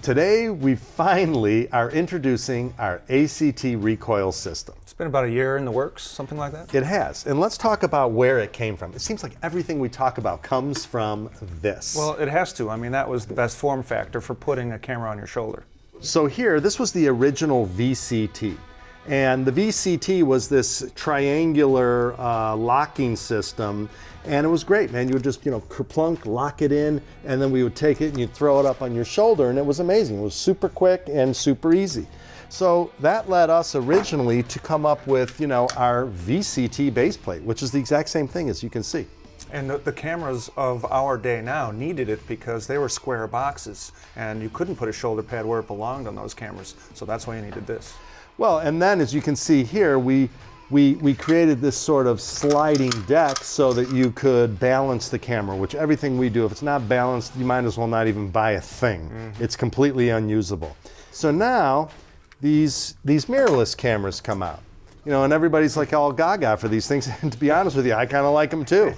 Today, we finally are introducing our ACT Recoil system. It's been about a year in the works, something like that? It has, and let's talk about where it came from. It seems like everything we talk about comes from this. Well, it has to. I mean, that was the best form factor for putting a camera on your shoulder. So here, this was the original VCT. And the VCT was this triangular locking system, and it was great, man. You would just, kerplunk, lock it in, and then we would take it and you'd throw it up on your shoulder, and it was amazing. It was super quick and super easy. So that led us originally to come up with, our VCT baseplate, which is the exact same thing as you can see. And the cameras of our day now needed it because they were square boxes, and you couldn't put a shoulder pad where it belonged on those cameras, so that's why you needed this. Well, and then as you can see here, we created this sort of sliding deck so that you could balance the camera, which everything we do, if it's not balanced, you might as well not even buy a thing. Mm-hmm. It's completely unusable. So now these mirrorless cameras come out, and everybody's like all gaga for these things. And to be honest with you, I kind of like them too.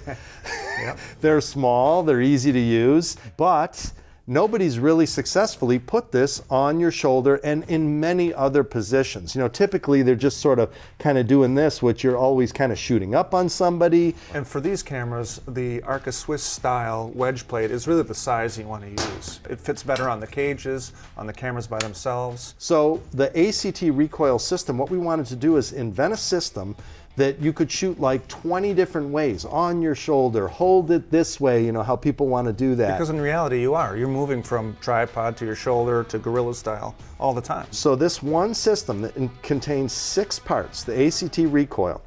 Yep. They're small, they're easy to use, but nobody's really successfully put this on your shoulder and in many other positions. Typically they're just sort of kind of doing this, which you're always kind of shooting up on somebody. And for these cameras, the Arca-Swiss style wedge plate is really the size you want to use. It fits better on the cages, on the cameras by themselves. So the ACT Recoil system, what we wanted to do is invent a system that you could shoot like 20 different ways on your shoulder, hold it this way, how people want to do that. Because in reality you're moving from tripod to your shoulder to gorilla style all the time. So this one system that contains 6 parts, the ACT Recoil,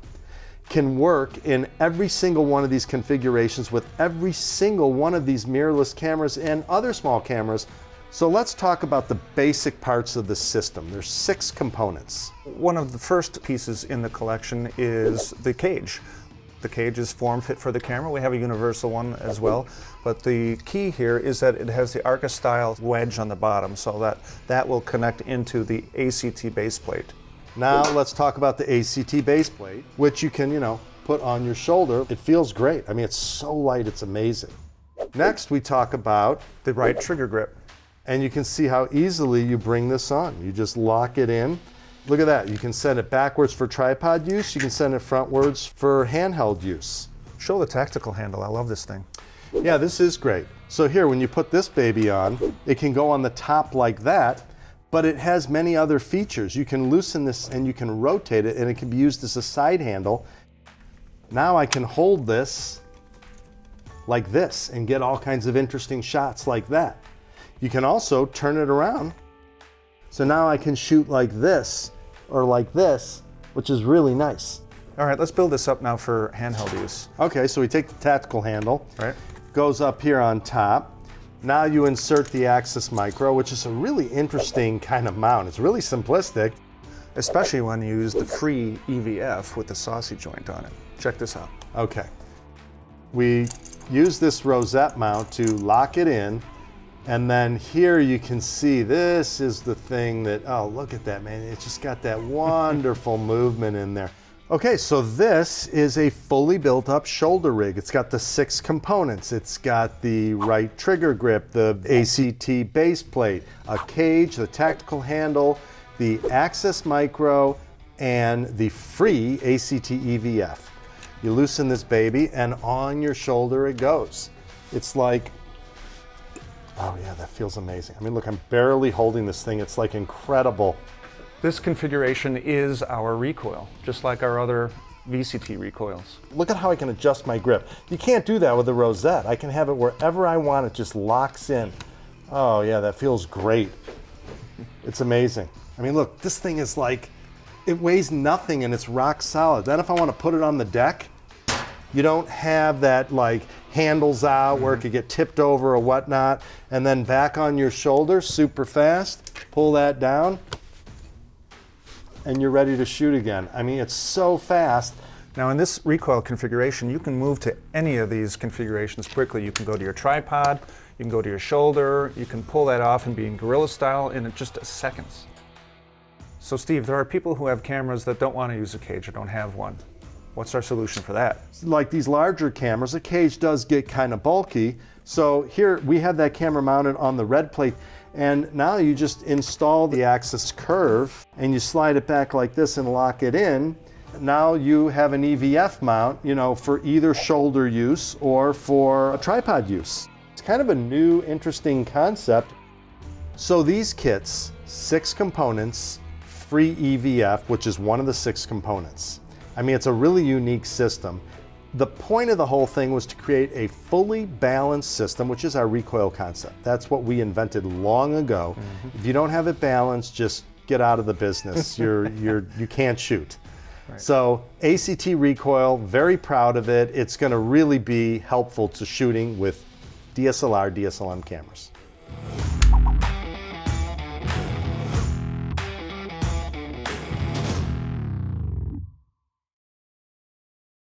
can work in every single one of these configurations with every single one of these mirrorless cameras and other small cameras. So let's talk about the basic parts of the system. There's 6 components. One of the first pieces in the collection is the cage. The cage is form fit for the camera. We have a universal one as well. But the key here is that it has the Arca style wedge on the bottom, so that will connect into the ACT baseplate. Now let's talk about the ACT baseplate, which you can, put on your shoulder. It feels great. I mean, it's so light, it's amazing. Next, we talk about the right trigger grip. And you can see how easily you bring this on. You just lock it in. Look at that. You can send it backwards for tripod use. You can send it frontwards for handheld use. Show the tactical handle. I love this thing. Yeah, this is great. So here, when you put this baby on, it can go on the top like that, but it has many other features. You can loosen this and you can rotate it, and it can be used as a side handle. Now I can hold this like this and get all kinds of interesting shots like that. You can also turn it around. So now I can shoot like this or like this, which is really nice. All right, let's build this up now for handheld use. Okay, so we take the tactical handle. Right. Goes up here on top. Now you insert the Axis Micro, which is a really interesting kind of mount. It's really simplistic. Especially when you use the free EVF with the saucy joint on it. Check this out. Okay. We use this rosette mount to lock it in. And then here you can see this is the thing that, oh, look at that, man. It's just got that wonderful movement in there. Okay, so this is a fully built up shoulder rig. It's got the 6 components. It's got the right trigger grip, the ACT base plate, a cage, the tactical handle, the Axis Micro, and the free ACT EVF. You loosen this baby and on your shoulder it goes. It's like, oh yeah, that feels amazing. I mean, look, I'm barely holding this thing. It's like incredible. This configuration is our recoil, just like our other VCT recoils. Look at how I can adjust my grip. You can't do that with a rosette. I can have it wherever I want. It just locks in. Oh yeah, that feels great. It's amazing. I mean, look, this thing is like, it weighs nothing and it's rock solid. Then if I want to put it on the deck, you don't have that like handles out where it could get tipped over or whatnot, and then back on your shoulder super fast, pull that down, and you're ready to shoot again. I mean, it's so fast. Now in this recoil configuration, you can move to any of these configurations quickly. You can go to your tripod, you can go to your shoulder, you can pull that off and be in gorilla style in just seconds. So Steve, there are people who have cameras that don't want to use a cage or don't have one. What's our solution for that? Like these larger cameras, a cage does get kind of bulky. So here we have that camera mounted on the red plate, and now you just install the axis curve and you slide it back like this and lock it in. Now you have an EVF mount, you know, for either shoulder use or for a tripod use. It's kind of a new, interesting concept. So these kits, 6 components, free EVF, which is one of the 6 components. I mean, it's a really unique system. The point of the whole thing was to create a fully balanced system, which is our recoil concept. That's what we invented long ago. If you don't have it balanced, just get out of the business. You can't shoot. Right. So ACT Recoil, very proud of it. It's going to really be helpful to shooting with DSLR, DSLM cameras.